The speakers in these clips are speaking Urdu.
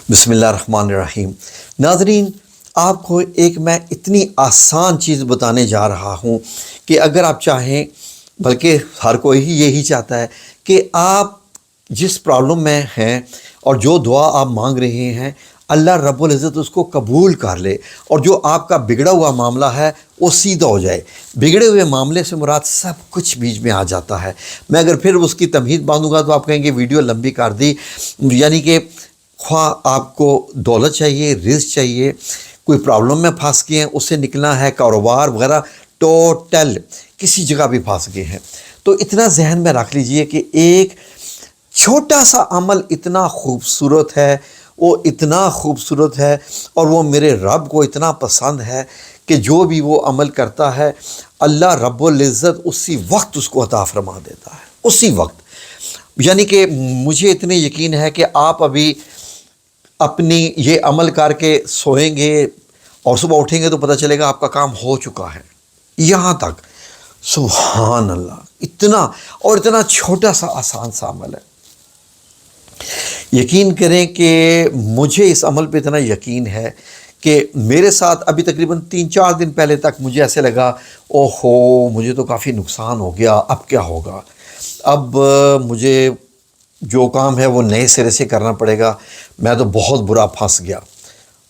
بسم اللہ الرحمن الرحیم۔ ناظرین، آپ کو ایک میں اتنی آسان چیز بتانے جا رہا ہوں کہ اگر آپ چاہیں، بلکہ ہر کوئی ہی یہی چاہتا ہے کہ آپ جس پرابلم میں ہیں اور جو دعا آپ مانگ رہے ہیں اللہ رب العزت اس کو قبول کر لے، اور جو آپ کا بگڑا ہوا معاملہ ہے وہ سیدھا ہو جائے۔ بگڑے ہوئے معاملے سے مراد سب کچھ بیچ میں آ جاتا ہے۔ میں اگر پھر اس کی تمہید باندھوں گا تو آپ کہیں گے ویڈیو لمبی کر دی، یعنی کہ خواہ آپ کو دولت چاہیے، رزق چاہیے، کوئی پرابلم میں پھنس گئے ہیں، اس سے نکلنا ہے، کاروبار وغیرہ، ٹوٹل کسی جگہ بھی پھنس گئے ہیں، تو اتنا ذہن میں رکھ لیجئے کہ ایک چھوٹا سا عمل اتنا خوبصورت ہے، وہ اتنا خوبصورت ہے، اور وہ میرے رب کو اتنا پسند ہے کہ جو بھی وہ عمل کرتا ہے اللہ رب العزت اسی وقت اس کو عطا فرما دیتا ہے، اسی وقت۔ یعنی کہ مجھے اتنے یقین ہے کہ آپ ابھی اپنی یہ عمل کر کے سوئیں گے اور صبح اٹھیں گے تو پتہ چلے گا آپ کا کام ہو چکا ہے۔ یہاں تک سبحان اللہ، اتنا اور اتنا چھوٹا سا آسان سا عمل ہے۔ یقین کریں کہ مجھے اس عمل پہ اتنا یقین ہے کہ میرے ساتھ ابھی تقریباً 3-4 دن پہلے تک مجھے ایسے لگا اوہو مجھے تو کافی نقصان ہو گیا، اب کیا ہوگا، اب مجھے جو کام ہے وہ نئے سرے سے کرنا پڑے گا، میں تو بہت برا پھنس گیا،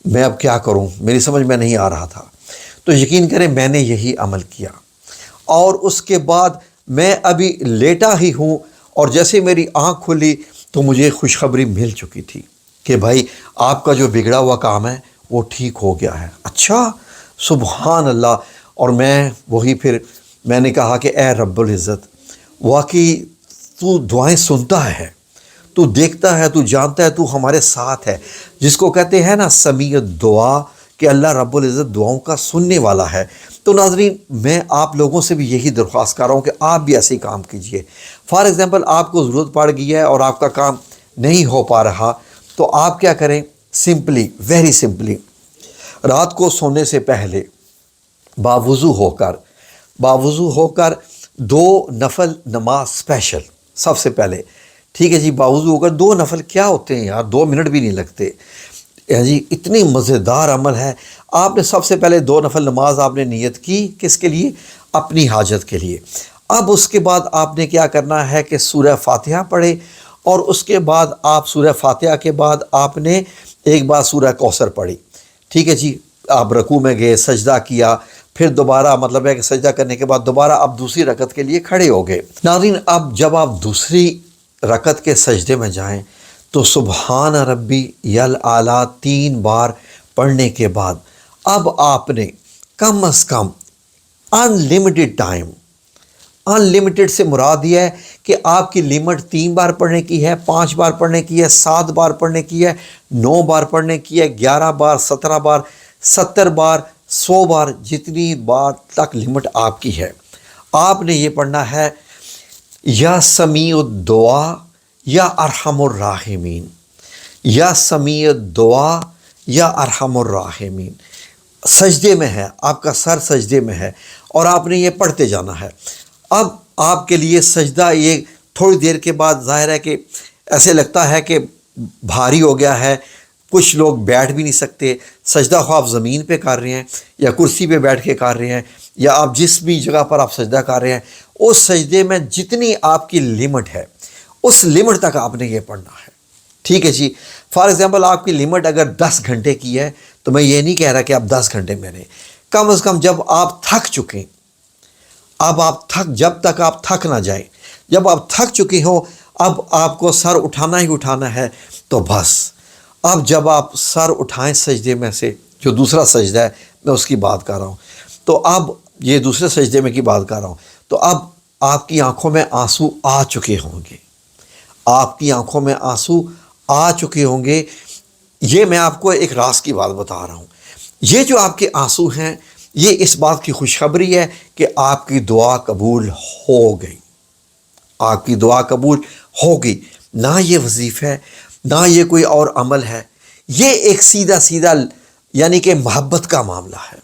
میں اب کیا کروں، میری سمجھ میں نہیں آ رہا تھا۔ تو یقین کریں میں نے یہی عمل کیا، اور اس کے بعد میں ابھی لیٹا ہی ہوں، اور جیسے میری آنکھ کھلی تو مجھے خوشخبری مل چکی تھی کہ بھائی آپ کا جو بگڑا ہوا کام ہے وہ ٹھیک ہو گیا ہے۔ اچھا، سبحان اللہ۔ اور میں نے کہا کہ اے رب العزت، واقعی تو دعائیں سنتا ہے، تو دیکھتا ہے، تو جانتا ہے، تو ہمارے ساتھ ہے، جس کو کہتے ہیں نا سمیع دعا، کہ اللہ رب العزت دعاؤں کا سننے والا ہے۔ تو ناظرین، میں آپ لوگوں سے بھی یہی درخواست کر رہا ہوں کہ آپ بھی ایسے ہی کام کیجئے۔ فار ایگزامپل آپ کو ضرورت پڑ گئی ہے اور آپ کا کام نہیں ہو پا رہا، تو آپ کیا کریں، سمپلی، ویری سمپلی، رات کو سونے سے پہلے باوضو ہو کر 2 نفل نماز اسپیشل، سب سے پہلے، ٹھیک ہے جی، باوضو ہو کر 2 نفل کیا ہوتے ہیں یار، 2 منٹ بھی نہیں لگتے جی، اتنی مزیدار عمل ہے۔ آپ نے سب سے پہلے 2 نفل نماز آپ نے نیت کی، کس کے لیے؟ اپنی حاجت کے لیے۔ اب اس کے بعد آپ نے کیا کرنا ہے کہ سورہ فاتحہ پڑھے، اور اس کے بعد آپ سورہ فاتحہ کے بعد آپ نے ایک بار سورہ کوثر پڑھی، ٹھیک ہے جی، آپ رکوع میں گئے، سجدہ کیا، پھر دوبارہ مطلب ہے کہ سجدہ کرنے کے بعد دوبارہ آپ دوسری رکعت کے لیے کھڑے ہو گئے۔ ناظرین، اب جب آپ دوسری رکعت کے سجدے میں جائیں تو سبحان ربی الاعلیٰ 3 بار پڑھنے کے بعد اب آپ نے کم از کم انلمیٹڈ ٹائم، انلمیٹڈ سے مراد یہ ہے کہ آپ کی لمٹ 3 بار پڑھنے کی ہے، 5 بار پڑھنے کی ہے، 7 بار پڑھنے کی ہے، 9 بار پڑھنے کی ہے، 11 بار، 17 بار، 70 بار، 100 بار، جتنی بار تک لمٹ آپ کی ہے، آپ نے یہ پڑھنا ہے یا سمیع الدعا یا ارحم الراحمین، یا سمیع الدعا یا ارحم الراحمین۔ سجدے میں ہے، آپ کا سر سجدے میں ہے، اور آپ نے یہ پڑھتے جانا ہے۔ اب آپ کے لیے سجدہ یہ تھوڑی دیر کے بعد ظاہر ہے کہ ایسے لگتا ہے کہ بھاری ہو گیا ہے، کچھ لوگ بیٹھ بھی نہیں سکتے، سجدہ خواہ آپ زمین پہ کر رہے ہیں یا کرسی پہ بیٹھ کے کر رہے ہیں، یا آپ جس بھی جگہ پر آپ سجدہ کر رہے ہیں، اس سجدے میں جتنی آپ کی لمٹ ہے اس لمٹ تک آپ نے یہ پڑھنا ہے، ٹھیک ہے جی۔ فار ایگزامپل آپ کی لمٹ اگر 10 گھنٹے کی ہے تو میں یہ نہیں کہہ رہا کہ آپ 10 گھنٹے میں رہیں، کم از کم جب آپ تھک چکیں، جب تک آپ تھک نہ جائیں، جب آپ تھک چکے ہو، اب آپ کو سر اٹھانا ہی اٹھانا ہے، تو بس اب جب آپ سر اٹھائیں سجدے میں سے، جو دوسرا سجدہ ہے میں اس کی بات کر رہا ہوں، تو اب یہ دوسرے سجدے میں کی بات کر رہا ہوں، تو اب آپ کی آنکھوں میں آنسو آ چکے ہوں گے، آپ کی آنکھوں میں آنسو آ چکے ہوں گے۔ یہ میں آپ کو ایک راز کی بات بتا رہا ہوں، یہ جو آپ کے آنسو ہیں یہ اس بات کی خوشخبری ہے کہ آپ کی دعا قبول ہو گئی، آپ کی دعا قبول ہو گئی۔ نہ یہ وظیفہ ہے، نہ یہ کوئی اور عمل ہے، یہ ایک سیدھا یعنی کہ محبت کا معاملہ ہے،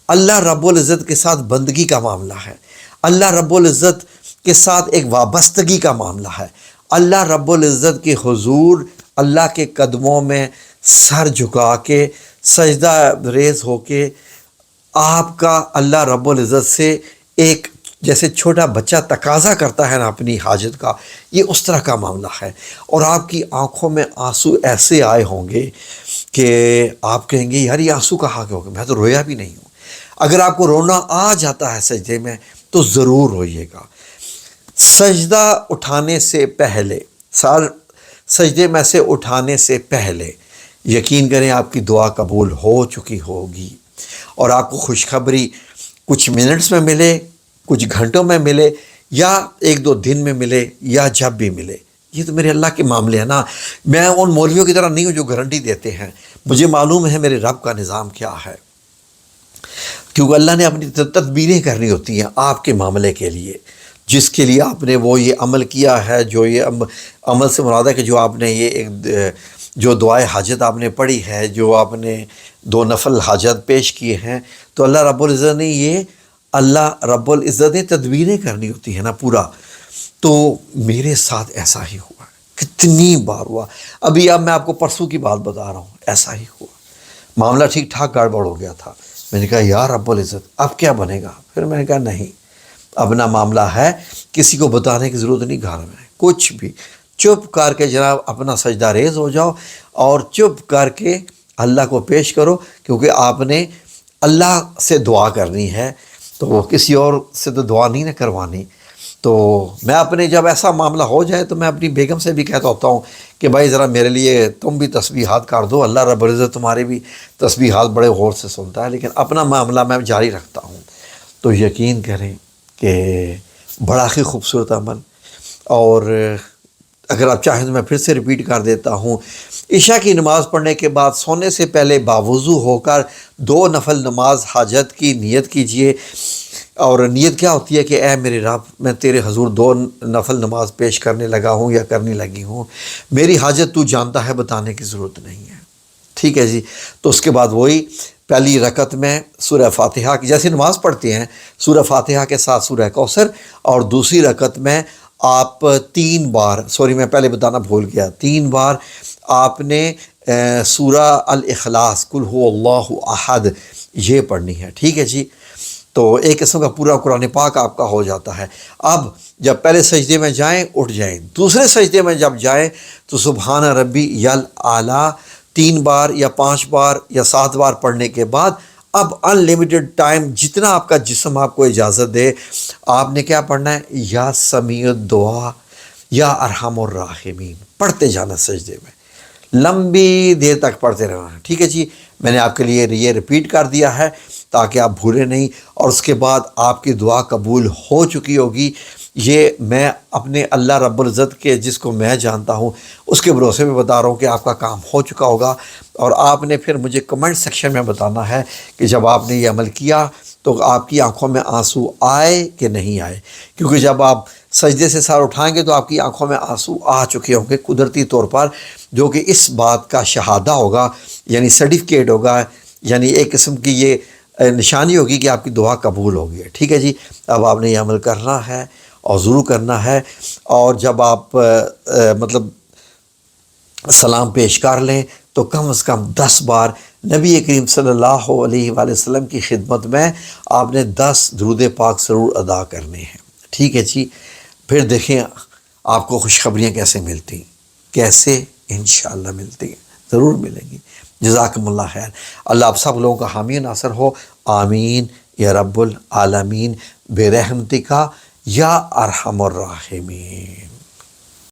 اللہ رب العزت کے ساتھ بندگی کا معاملہ ہے، اللہ رب العزت کے ساتھ ایک وابستگی کا معاملہ ہے، اللہ رب العزت کے حضور، اللہ کے قدموں میں سر جھکا کے سجدہ ریز ہو کے آپ کا اللہ رب العزت سے ایک جیسے چھوٹا بچہ تقاضا کرتا ہے نا اپنی حاجت کا، یہ اس طرح کا معاملہ ہے۔ اور آپ کی آنکھوں میں آنسو ایسے آئے ہوں گے کہ آپ کہیں گے یار یہ آنسو کہاں کے ہو گئے، میں تو رویا بھی نہیں ہوں۔ اگر آپ کو رونا آ جاتا ہے سجدے میں تو ضرور روئیے گا۔ سجدہ اٹھانے سے پہلے، سر سجدے میں سے اٹھانے سے پہلے یقین کریں آپ کی دعا قبول ہو چکی ہوگی، اور آپ کو خوشخبری کچھ منٹس میں ملے، کچھ گھنٹوں میں ملے، یا ایک دو دن میں ملے، یا جب بھی ملے، یہ تو میرے اللہ کے معاملے ہیں نا۔ میں ان مولویوں کی طرح نہیں ہوں جو گارنٹی دیتے ہیں، مجھے معلوم ہے میرے رب کا نظام کیا ہے، کیونکہ اللہ نے اپنی تدبیریں کرنی ہوتی ہیں آپ کے معاملے کے لیے، جس کے لیے آپ نے وہ یہ عمل کیا ہے، جو یہ عمل سے مراد ہے کہ جو آپ نے یہ ایک جو دعائے حاجت آپ نے پڑھی ہے، جو آپ نے 2 نفل حاجت پیش کیے ہیں، تو اللہ رب العزت نے یہ اللہ رب العزت نے تدبیریں کرنی ہوتی ہیں نا پورا۔ تو میرے ساتھ ایسا ہی ہوا، کتنی بار ہوا۔ ابھی اب میں آپ کو پرسوں کی بات بتا رہا ہوں، ایسا ہی ہوا، معاملہ ٹھیک ٹھاک گڑبڑ ہو گیا تھا۔ میں نے کہا یا رب العزت اب کیا بنے گا؟ پھر میں نے کہا نہیں، اپنا معاملہ ہے، کسی کو بتانے کی ضرورت نہیں، گھر میں کچھ بھی چپ کر کے جناب اپنا سجدہ ریز ہو جاؤ اور چپ کر کے اللہ کو پیش کرو، کیونکہ آپ نے اللہ سے دعا کرنی ہے، تو وہ کسی اور سے تو دعا نہیں نہ کروانی۔ تو میں اپنے جب ایسا معاملہ ہو جائے تو میں اپنی بیگم سے بھی کہتا ہوتا ہوں کہ بھائی ذرا میرے لیے تم بھی تسبیحات کر دو، اللہ رب العزت تمہاری بھی تسبیحات بڑے غور سے سنتا ہے، لیکن اپنا معاملہ میں جاری رکھتا ہوں۔ تو یقین کریں کہ بڑا ہی خوبصورت عمل، اور اگر آپ چاہیں تو میں پھر سے ریپیٹ کر دیتا ہوں، عشاء کی نماز پڑھنے کے بعد سونے سے پہلے باوضو ہو کر 2 نفل نماز حاجت کی نیت کیجئے۔ اور نیت کیا ہوتی ہے کہ اے میرے رب، میں تیرے حضور 2 نفل نماز پیش کرنے لگا ہوں یا کرنے لگی ہوں، میری حاجت تو جانتا ہے، بتانے کی ضرورت نہیں ہے، ٹھیک ہے جی۔ تو اس کے بعد وہی پہلی رکعت میں سورہ فاتحہ کی جیسے نماز پڑھتے ہیں، سورہ فاتحہ کے ساتھ سورہ کوثر، اور دوسری رکعت میں آپ 3 بار، سوری میں پہلے بتانا بھول گیا، 3 بار آپ نے سورہ الاخلاص قل هو اللہ احد یہ پڑھنی ہے، ٹھیک ہے جی۔ تو ایک قسم کا پورا قرآن پاک آپ کا ہو جاتا ہے۔ اب جب پہلے سجدے میں جائیں اٹھ جائیں، دوسرے سجدے میں جب جائیں تو سبحان ربی الاعلیٰ 3 بار یا 5 بار یا 7 بار پڑھنے کے بعد اب ان لمیٹڈ ٹائم جتنا آپ کا جسم آپ کو اجازت دے، آپ نے کیا پڑھنا ہے؟ یا سمیع الدعا یا ارحم الراحمین پڑھتے جانا سجدے میں، لمبی دیر تک پڑھتے رہنا، ٹھیک ہے جی۔ میں نے آپ کے لیے یہ ریپیٹ کر دیا ہے تاکہ آپ بھولیں نہیں، اور اس کے بعد آپ کی دعا قبول ہو چکی ہوگی۔ یہ میں اپنے اللہ رب العزت کے جس کو میں جانتا ہوں اس کے بھروسے میں بتا رہا ہوں کہ آپ کا کام ہو چکا ہوگا، اور آپ نے پھر مجھے کمنٹ سیکشن میں بتانا ہے کہ جب آپ نے یہ عمل کیا تو آپ کی آنکھوں میں آنسو آئے کہ نہیں آئے، کیونکہ جب آپ سجدے سے سر اٹھائیں گے تو آپ کی آنکھوں میں آنسو آ چکے ہوں گے قدرتی طور پر، جو کہ اس بات کا شہادہ ہوگا، یعنی سرٹیفکیٹ ہوگا، یعنی ایک قسم کی یہ نشانی ہوگی کہ آپ کی دعا قبول ہوگی، ٹھیک ہے جی۔ اب آپ نے یہ عمل کرنا ہے اور ضرور کرنا ہے، اور جب آپ مطلب سلام پیش کر لیں تو کم از کم 10 بار نبی کریم صلی اللہ علیہ وآلہ وسلم کی خدمت میں آپ نے 10 درود پاک ضرور ادا کرنے ہیں، ٹھیک ہے جی۔ پھر دیکھیں آپ کو خوشخبریاں کیسے ملتی، کیسے انشاءاللہ ملتی ہیں، ضرور ملیں گی۔ جزاکم اللہ خیر، اللہ آپ سب لوگوں کا حامی و ناصر ہو، آمین یا رب العالمین برحمتک یا ارحم الراحمین۔